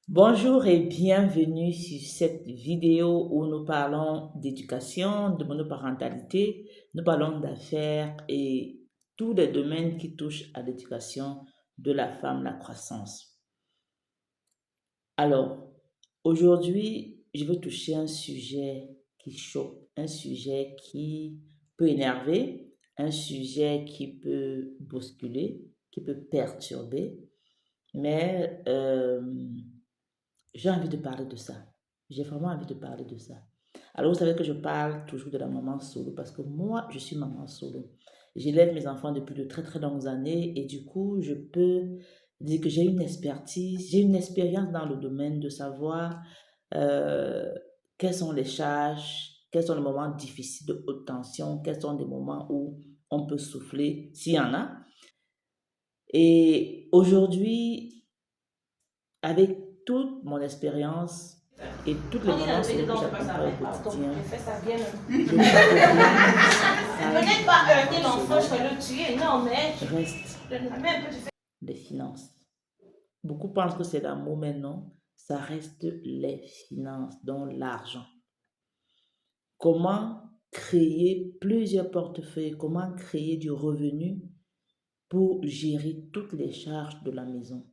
Bonjour et bienvenue sur cette vidéo où nous parlons d'éducation, de monoparentalité, nous parlons d'affaires et tous les domaines qui touchent à l'éducation de la femme, la croissance. Alors, aujourd'hui, je veux toucher un sujet qui choque, un sujet qui peut énerver, un sujet qui peut bousculer, qui peut perturber, mais j'ai envie de parler de ça. J'ai vraiment envie de parler de ça. Alors, vous savez que je parle toujours de la maman solo parce que moi, je suis maman solo. J'élève mes enfants depuis de très très longues années et du coup, je peux dire que j'ai une expertise, j'ai une expérience dans le domaine de savoir euh, quelles sont les charges, quels sont les moments difficiles de haute tension, quels sont les moments où on peut souffler, s'il y en a. Et aujourd'hui, avec toute mon expérience et toutes les moments solo que j'accompagne au quotidien, je crois que rien Peut-être pas heurter maman l'enfant, je solo vais le tuer. Non, mais reste je mets un peu de les finances. Beaucoup pensent que c'est l'amour, mais non, ça reste les finances, donc l'argent. Comment créer plusieurs portefeuilles, comment créer du revenu pour gérer toutes les charges de la maison.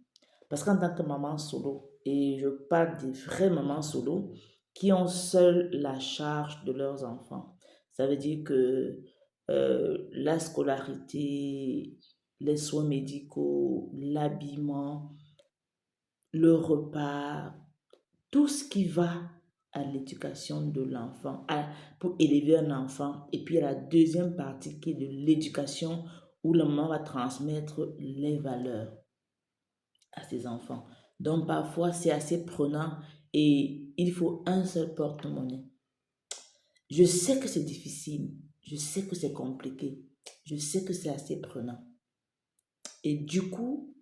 Parce qu'en tant que maman solo, et je parle des vraies mamans solo qui ont seules la charge de leurs enfants, ça veut dire que la scolarité, les soins médicaux, l'habillement, le repas, tout ce qui va à l'éducation de l'enfant, pour élever un enfant. Et puis, il y a la deuxième partie qui est de l'éducation où la maman va transmettre les valeurs à ses enfants. Donc, parfois, c'est assez prenant et il faut un seul porte-monnaie. Je sais que c'est difficile, je sais que c'est compliqué, je sais que c'est assez prenant. Et du coup,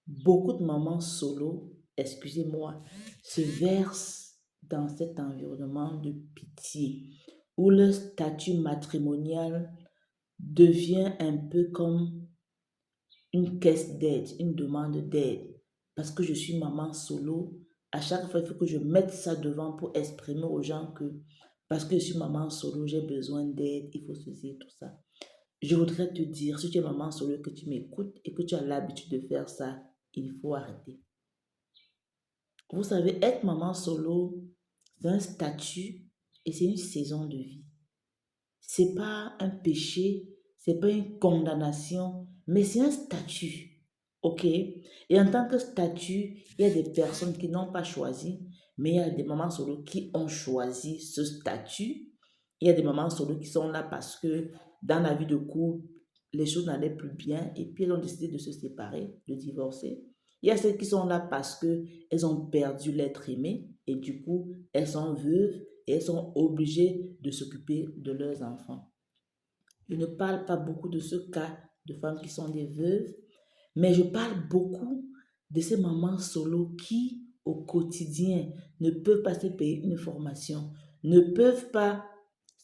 beaucoup de mamans solo, excusez-moi, se versent dans cet environnement de pitié où le statut matrimonial devient un peu comme une caisse d'aide, une demande d'aide. Parce que je suis maman solo, à chaque fois, il faut que je mette ça devant pour exprimer aux gens que parce que je suis maman solo, j'ai besoin d'aide, il faut ceci, tout ça. Je voudrais te dire, si tu es maman solo, que tu m'écoutes et que tu as l'habitude de faire ça, il faut arrêter. Vous savez, être maman solo, c'est un statut et c'est une saison de vie. C'est pas un péché, c'est pas une condamnation, mais c'est un statut. OK? Et en tant que statut, il y a des personnes qui n'ont pas choisi, mais il y a des mamans solo qui ont choisi ce statut. Il y a des mamans solo qui sont là parce que dans la vie de couple, les choses n'allaient plus bien et puis elles ont décidé de se séparer, de divorcer. Il y a celles qui sont là parce que elles ont perdu l'être aimé et du coup, elles sont veuves et elles sont obligées de s'occuper de leurs enfants. Je ne parle pas beaucoup de ce cas de femmes qui sont des veuves, mais je parle beaucoup de ces mamans solo qui, au quotidien, ne peuvent pas se payer une formation, ne peuvent pas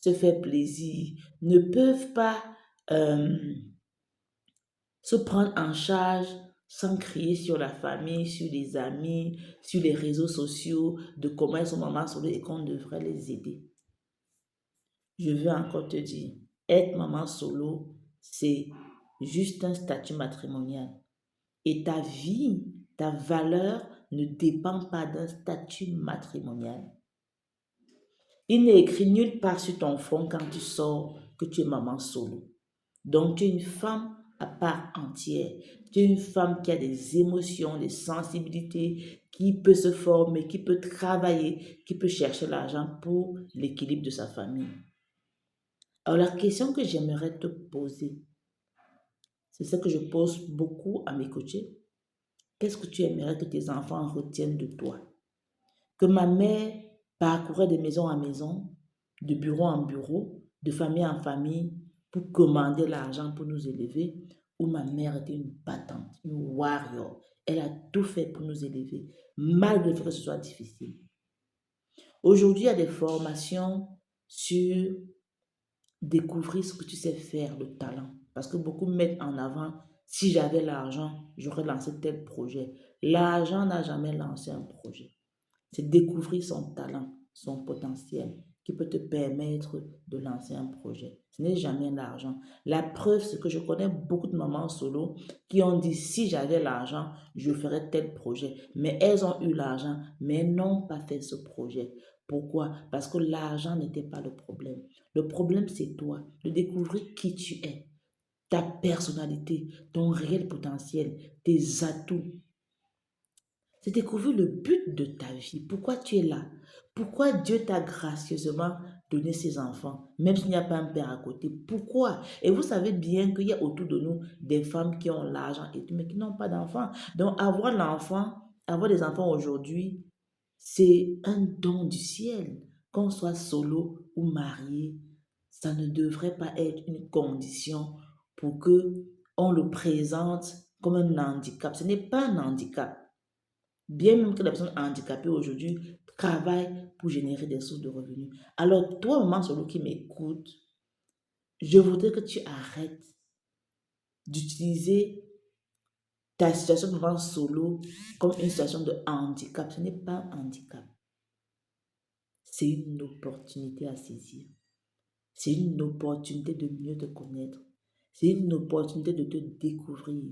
se faire plaisir, ne peuvent pas euh, se prendre en charge sans crier sur la famille, sur les amis, sur les réseaux sociaux, de comment elles sont mamans solo et qu'on devrait les aider. Je veux encore te dire, être maman solo, c'est juste un statut matrimonial. Et ta vie, ta valeur ne dépend pas d'un statut matrimonial. Il n'est écrit nulle part sur ton front quand tu sors que tu es maman solo. Donc tu es une femme à part entière. Tu es une femme qui a des émotions, des sensibilités, qui peut se former, qui peut travailler, qui peut chercher l'argent pour l'équilibre de sa famille. Alors la question que j'aimerais te poser, c'est ce que je pose beaucoup à mes coachés. Qu'est-ce que tu aimerais que tes enfants retiennent de toi? Que ma mère parcourait de maison en maison, de bureau en bureau, de famille en famille, pour commander l'argent pour nous élever, ou ma mère était une battante, une warrior. Elle a tout fait pour nous élever, malgré le fait que ce soit difficile. Aujourd'hui, il y a des formations sur découvrir ce que tu sais faire, le talent. Parce que beaucoup mettent en avant si j'avais l'argent, j'aurais lancé tel projet. L'argent n'a jamais lancé un projet. C'est découvrir son talent, son potentiel qui peut te permettre de lancer un projet. Ce n'est jamais l'argent. La preuve, c'est que je connais beaucoup de mamans solo qui ont dit si j'avais l'argent, je ferais tel projet. Mais elles ont eu l'argent, mais elles n'ont pas fait ce projet. Pourquoi? Parce que l'argent n'était pas le problème. Le problème, c'est toi, de découvrir qui tu es, ta personnalité, ton réel potentiel, tes atouts. C'est découvrir le but de ta vie. Pourquoi tu es là? Pourquoi Dieu t'a gracieusement donné ses enfants, même s'il n'y a pas un père à côté? Pourquoi? Et vous savez bien qu'il y a autour de nous des femmes qui ont l'argent et tout, mais qui n'ont pas d'enfants. Donc, avoir des enfants aujourd'hui, c'est un don du ciel. Qu'on soit solo ou marié, ça ne devrait pas être une condition pour que on le présente comme un handicap. Ce n'est pas un handicap. Bien même que les personnes handicapées aujourd'hui travaillent pour générer des sources de revenus. Alors, toi, maman solo qui m'écoute, je voudrais que tu arrêtes d'utiliser ta situation de maman solo comme une situation de handicap. Ce n'est pas un handicap. C'est une opportunité à saisir. C'est une opportunité de mieux te connaître. C'est une opportunité de te découvrir.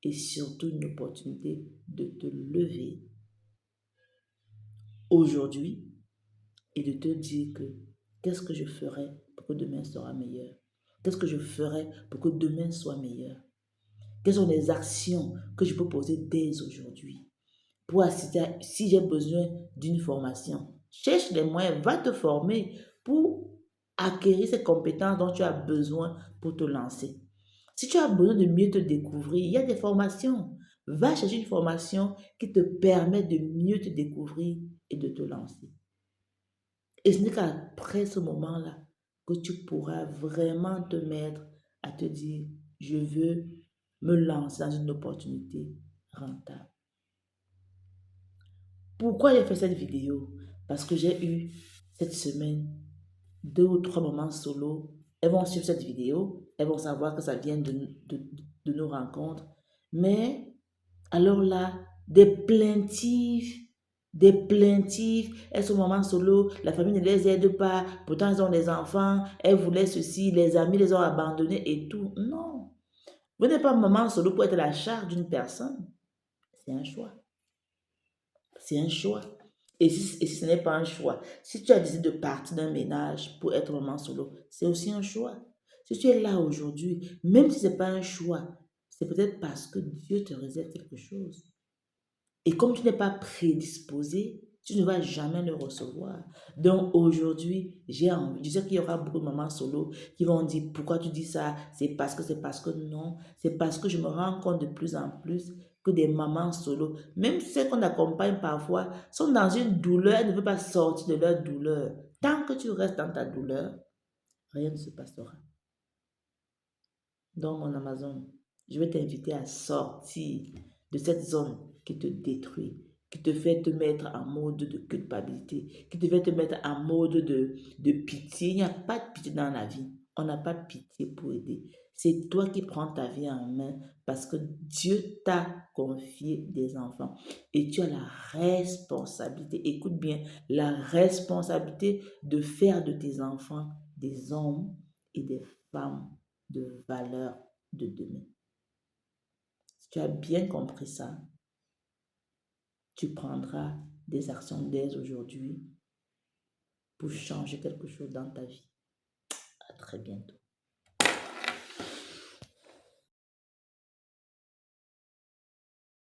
Et surtout une opportunité de te lever aujourd'hui et de te dire que qu'est-ce que je ferai pour que demain sera meilleur? Qu'est-ce que je ferai pour que demain soit meilleur? Quelles sont les actions que je peux poser dès aujourd'hui pour assister si j'ai besoin d'une formation? Cherche les moyens, va te former pour acquérir ces compétences dont tu as besoin pour te lancer. Si tu as besoin de mieux te découvrir, il y a des formations. Va chercher une formation qui te permet de mieux te découvrir et de te lancer. Et ce n'est qu'après ce moment-là que tu pourras vraiment te mettre à te dire, je veux me lancer dans une opportunité rentable. Pourquoi j'ai fait cette vidéo? Parce que j'ai eu cette semaine 2 ou 3 moments solo. Elles vont suivre cette vidéo, elles vont savoir que ça vient de nos rencontres. Mais alors là, des plaintifs, elles sont maman solo, la famille ne les aide pas, pourtant elles ont des enfants, elles voulaient ceci, les amis les ont abandonnés et tout. Non, vous n'êtes pas maman solo pour être à la charge d'une personne. C'est un choix. C'est un choix. Et si ce n'est pas un choix, si tu as décidé de partir d'un ménage pour être maman solo, c'est aussi un choix. Si tu es là aujourd'hui, même si ce n'est pas un choix, c'est peut-être parce que Dieu te réserve quelque chose. Et comme tu n'es pas prédisposé, tu ne vas jamais le recevoir. Donc aujourd'hui, j'ai envie. Je sais qu'il y aura beaucoup de mamans solo qui vont dire pourquoi tu dis ça? C'est parce que non. C'est parce que je me rends compte de plus en plus que des mamans solo, même celles qu'on accompagne parfois, sont dans une douleur, elles ne veulent pas sortir de leur douleur. Tant que tu restes dans ta douleur, rien ne se passera. Donc, mon Amazon, je vais t'inviter à sortir de cette zone qui te détruit, qui te fait te mettre en mode de culpabilité, qui te fait te mettre en mode de pitié. Il n'y a pas de pitié dans la vie. On n'a pas de pitié pour aider. C'est toi qui prends ta vie en main parce que Dieu t'a confié des enfants. Et tu as la responsabilité, écoute bien, la responsabilité de faire de tes enfants des hommes et des femmes de valeur de demain. Si tu as bien compris ça, tu prendras des actions dès aujourd'hui pour changer quelque chose dans ta vie. À très bientôt.